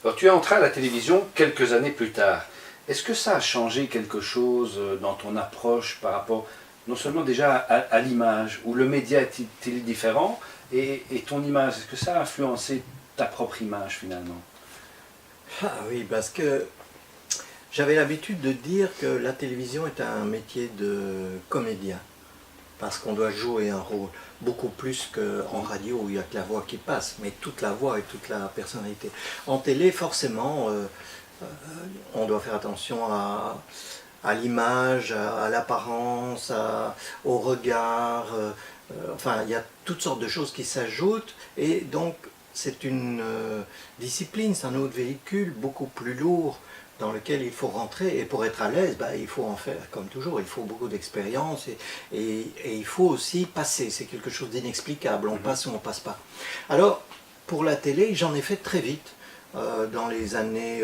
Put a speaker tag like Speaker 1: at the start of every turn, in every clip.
Speaker 1: Alors, tu es entré à la télévision quelques années plus tard. Est-ce que ça a changé quelque chose dans ton approche par rapport, non seulement déjà à l'image, où le média est-il différent, et ton image, est-ce que ça a influencé ta propre image finalement?
Speaker 2: Ah oui, parce que j'avais l'habitude de dire que la télévision est un métier de comédien, parce qu'on doit jouer un rôle beaucoup plus qu'en radio où il n'y a que la voix qui passe, mais toute la voix et toute la personnalité. En télé, forcément, on doit faire attention à l'image, à l'apparence, au regard, enfin il y a toutes sortes de choses qui s'ajoutent et donc c'est une discipline, c'est un autre véhicule beaucoup plus lourd dans lequel il faut rentrer et pour être à l'aise, il faut en faire comme toujours, il faut beaucoup d'expérience et il faut aussi passer, c'est quelque chose d'inexplicable, on passe ou on passe pas. Alors pour la télé, j'en ai fait très vite. Dans les années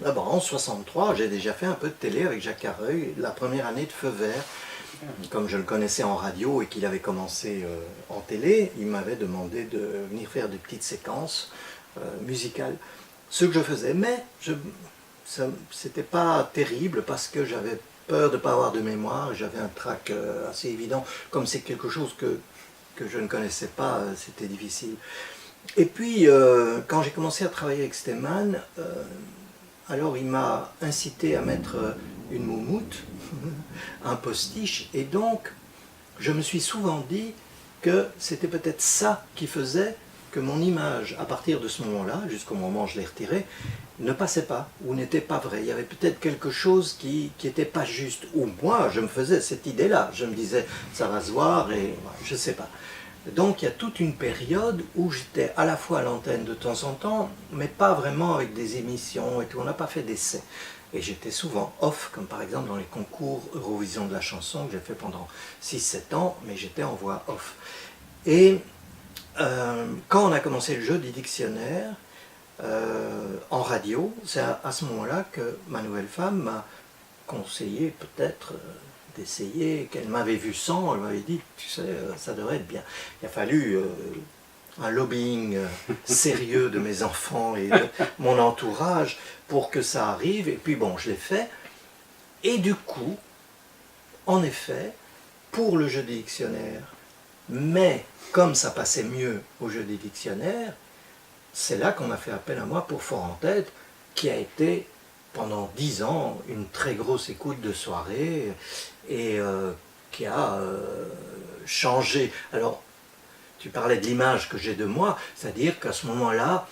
Speaker 2: en 63, j'ai déjà fait un peu de télé avec Jacques Carreuil, la première année de Feu Vert. Comme je le connaissais en radio et qu'il avait commencé en télé, il m'avait demandé de venir faire des petites séquences musicales. Ce que je faisais, mais c'était pas terrible parce que j'avais peur de ne pas avoir de mémoire, j'avais un trac assez évident. Comme c'est quelque chose que je ne connaissais pas, c'était difficile. Et puis, quand j'ai commencé à travailler avec Stéman, alors il m'a incité à mettre une moumoute, un postiche, et donc je me suis souvent dit que c'était peut-être ça qui faisait que mon image, à partir de ce moment-là, jusqu'au moment où je l'ai retirée, ne passait pas, ou n'était pas vrai. Il y avait peut-être quelque chose qui n'était pas juste. Ou moi, je me faisais cette idée-là. Je me disais, ça va se voir, et je ne sais pas. Donc il y a toute une période où j'étais à la fois à l'antenne de temps en temps, mais pas vraiment avec des émissions et tout, on n'a pas fait d'essais. Et j'étais souvent off, comme par exemple dans les concours Eurovision de la chanson que j'ai fait pendant 6-7 ans, mais j'étais en voix off. Et quand on a commencé le jeu des dictionnaires en radio, c'est à ce moment-là que ma nouvelle femme m'a conseillé peut-être d'essayer, qu'elle m'avait vu sans, elle m'avait dit, tu sais, ça devrait être bien. Il a fallu un lobbying sérieux de mes enfants et de mon entourage pour que ça arrive, et puis bon, je l'ai fait, et du coup, en effet, pour le jeu des dictionnaires, mais comme ça passait mieux au jeu des dictionnaires, c'est là qu'on a fait appel à moi pour Fort en tête, qui a été pendant 10 ans une très grosse écoute de soirée et qui a changé. Alors, tu parlais de l'image que j'ai de moi, c'est-à-dire qu'à ce moment-là,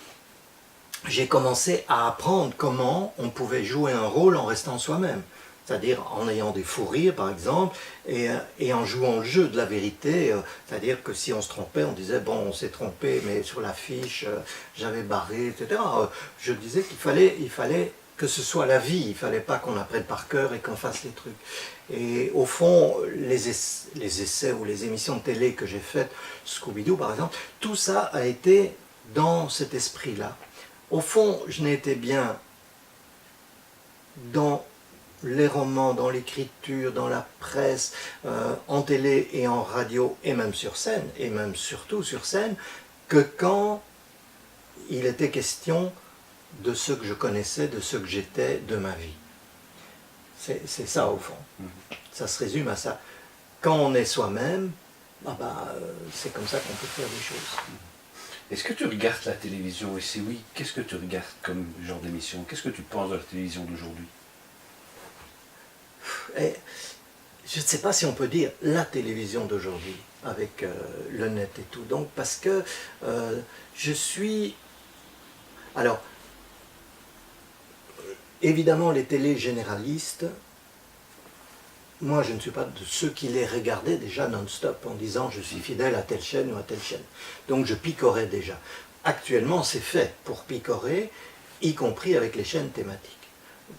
Speaker 2: j'ai commencé à apprendre comment on pouvait jouer un rôle en restant soi-même. C'est-à-dire en ayant des fous rires, par exemple, et en jouant le jeu de la vérité. C'est-à-dire que si on se trompait, on disait, bon, on s'est trompé, mais sur l'affiche, j'avais barré, etc. Je disais qu'il fallait que ce soit la vie, il ne fallait pas qu'on apprenne par cœur et qu'on fasse les trucs. Et au fond, les essais ou les émissions de télé que j'ai faites, Scooby-Doo par exemple, tout ça a été dans cet esprit-là. Au fond, je n'étais bien dans les romans, dans l'écriture, dans la presse, en télé et en radio, et même sur scène, et même surtout sur scène, que quand il était question de ce que je connaissais, de ce que j'étais, de ma vie. C'est ça au fond. Ça se résume à ça. Quand on est soi-même, c'est comme ça qu'on peut faire des choses.
Speaker 1: Est-ce que tu regardes la télévision? Et si oui, qu'est-ce que tu regardes comme genre d'émission? Qu'est-ce que tu penses de la télévision d'aujourd'hui?
Speaker 2: Je ne sais pas si on peut dire la télévision d'aujourd'hui, avec le net et tout. Donc, parce que je suis... Alors, évidemment, les télés généralistes, moi je ne suis pas de ceux qui les regardaient déjà non-stop en disant je suis fidèle à telle chaîne ou à telle chaîne. Donc je picorais déjà. Actuellement c'est fait pour picorer, y compris avec les chaînes thématiques.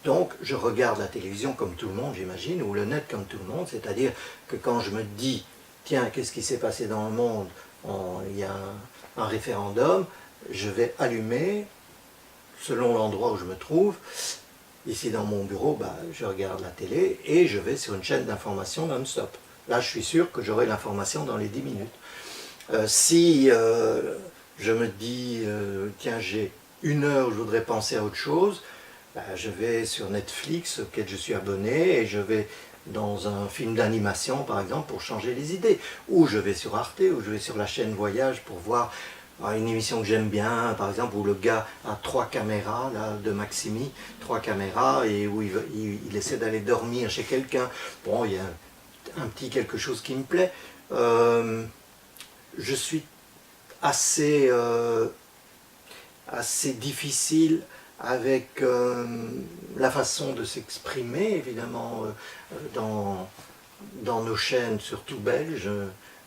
Speaker 2: Donc je regarde la télévision comme tout le monde j'imagine, ou le net comme tout le monde, c'est-à-dire que quand je me dis tiens qu'est-ce qui s'est passé dans le monde, il y a un référendum, je vais allumer, selon l'endroit où je me trouve. Ici dans mon bureau, je regarde la télé et je vais sur une chaîne d'information non-stop. Là, je suis sûr que j'aurai l'information dans les 10 minutes. Si je me dis, tiens, j'ai une heure où je voudrais penser à autre chose, ben, je vais sur Netflix, auquel je suis abonné, et je vais dans un film d'animation, par exemple, pour changer les idées. Ou je vais sur Arte, ou je vais sur la chaîne Voyage pour voir une émission que j'aime bien, par exemple, où le gars a 3 caméras, là, de Maximi, 3 caméras, et où il essaie d'aller dormir chez quelqu'un. Bon, il y a un petit quelque chose qui me plaît. Je suis assez difficile avec la façon de s'exprimer, évidemment, dans nos chaînes, surtout belges,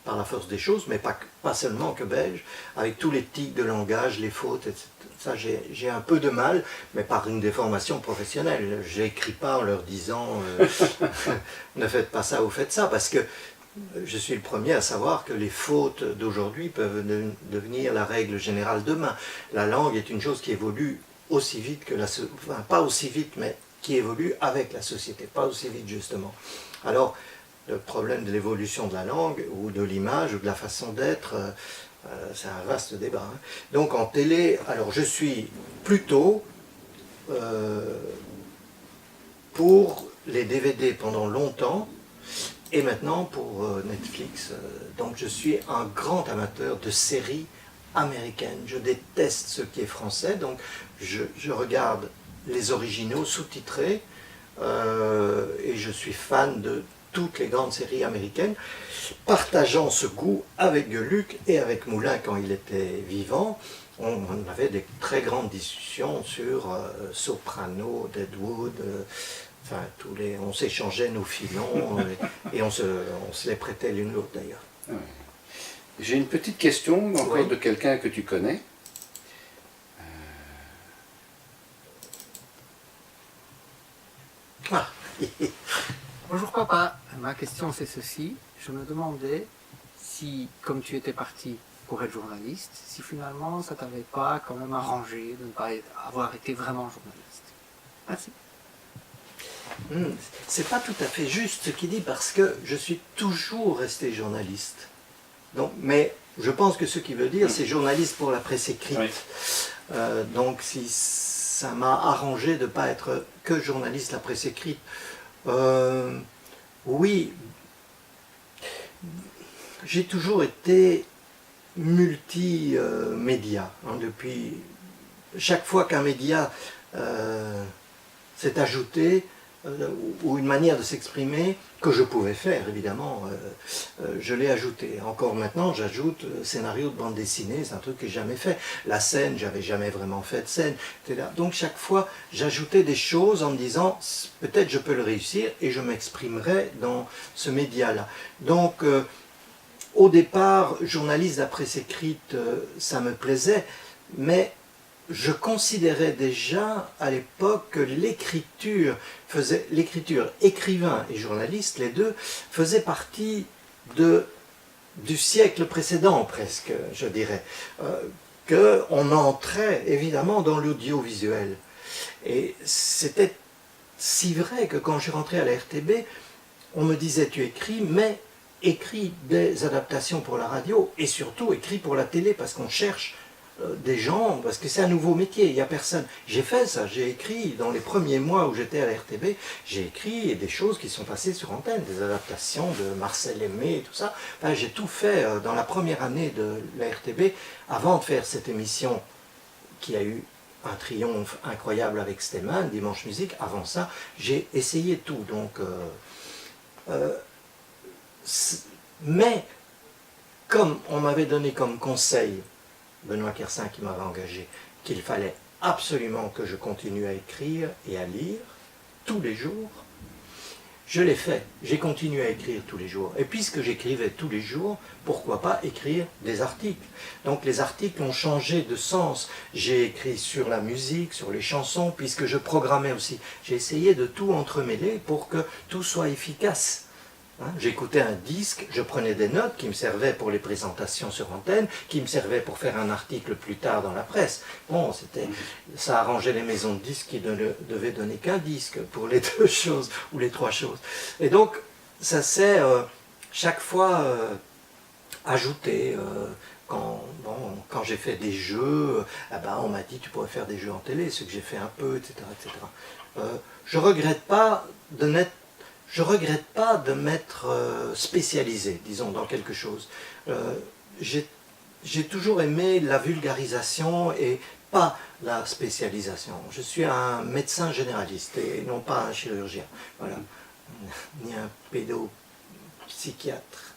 Speaker 2: par la force des choses, mais pas seulement que belges, avec tous les tics de langage, les fautes, etc. Ça, j'ai un peu de mal, mais par une déformation professionnelle. Je n'écris pas en leur disant ne faites pas ça ou faites ça, parce que je suis le premier à savoir que les fautes d'aujourd'hui peuvent devenir la règle générale demain. La langue est une chose qui évolue aussi vite que enfin, pas aussi vite, mais qui évolue avec la société, pas aussi vite justement. Alors, le problème de l'évolution de la langue, ou de l'image, ou de la façon d'être, c'est un vaste débat. Hein. Donc en télé, alors je suis plutôt pour les DVD pendant longtemps, et maintenant pour Netflix. Donc je suis un grand amateur de séries américaines. Je déteste ce qui est français, donc je regarde les originaux sous-titrés, et je suis fan de toutes les grandes séries américaines, partageant ce goût avec Gueuluc et avec Moulin quand il était vivant. On avait des très grandes discussions sur Soprano, Deadwood, enfin, on s'échangeait nos filons et on se les prêtait l'une l'autre d'ailleurs.
Speaker 1: Ouais. J'ai une petite question encore de quelqu'un que tu connais.
Speaker 2: Ah.
Speaker 3: Bonjour papa, ma question c'est ceci. Je me demandais si, comme tu étais parti pour être journaliste, si finalement ça t'avait pas quand même arrangé de ne pas avoir été vraiment journaliste. Merci.
Speaker 2: C'est pas tout à fait juste ce qu'il dit, parce que je suis toujours resté journaliste. Donc, mais je pense que ce qu'il veut dire, c'est journaliste pour la presse écrite. Oui. Donc si ça m'a arrangé de ne pas être que journaliste la presse écrite, oui, j'ai toujours été multimédia. Depuis chaque fois qu'un média s'est ajouté, ou une manière de s'exprimer que je pouvais faire, évidemment, je l'ai ajouté. Encore maintenant, j'ajoute scénario de bande dessinée, c'est un truc que j'ai jamais fait. La scène, j'avais jamais vraiment fait de scène, etc. Donc chaque fois, j'ajoutais des choses en me disant, peut-être je peux le réussir et je m'exprimerai dans ce média-là. Donc, au départ, journaliste de la presse écrite, ça me plaisait, mais je considérais déjà à l'époque que l'écriture, écrivain et journaliste, les deux, faisaient partie du siècle précédent presque, je dirais, qu'on entrait évidemment dans l'audiovisuel. Et c'était si vrai que quand je rentrais à la RTB, on me disait tu écris, mais écris des adaptations pour la radio et surtout écris pour la télé, parce qu'on cherche des gens, parce que c'est un nouveau métier, il n'y a personne. J'ai fait ça, j'ai écrit dans les premiers mois où j'étais à la RTB, j'ai écrit des choses qui sont passées sur antenne, des adaptations de Marcel Aimé et tout ça. Enfin, j'ai tout fait dans la première année de la RTB, avant de faire cette émission qui a eu un triomphe incroyable avec Stéman, Dimanche Musique. Avant ça, j'ai essayé tout. Donc, mais comme on m'avait donné comme conseil, Benoît Kersin qui m'avait engagé, qu'il fallait absolument que je continue à écrire et à lire tous les jours, je l'ai fait. J'ai continué à écrire tous les jours. Et puisque j'écrivais tous les jours, pourquoi pas écrire des articles? Donc les articles ont changé de sens. J'ai écrit sur la musique, sur les chansons, puisque je programmais aussi. J'ai essayé de tout entremêler pour que tout soit efficace. J'écoutais un disque, je prenais des notes qui me servaient pour les présentations sur antenne, qui me servaient pour faire un article plus tard dans la presse. Bon, ça arrangeait les maisons de disques qui ne devaient donner qu'un disque pour les deux choses ou les trois choses. Et donc, ça s'est chaque fois ajouté. quand j'ai fait des jeux, on m'a dit tu pourrais faire des jeux en télé, ce que j'ai fait un peu, etc. etc. Je regrette pas de m'être spécialisé, disons, dans quelque chose. J'ai toujours aimé la vulgarisation et pas la spécialisation. Je suis un médecin généraliste et non pas un chirurgien. Voilà. Ni un pédopsychiatre.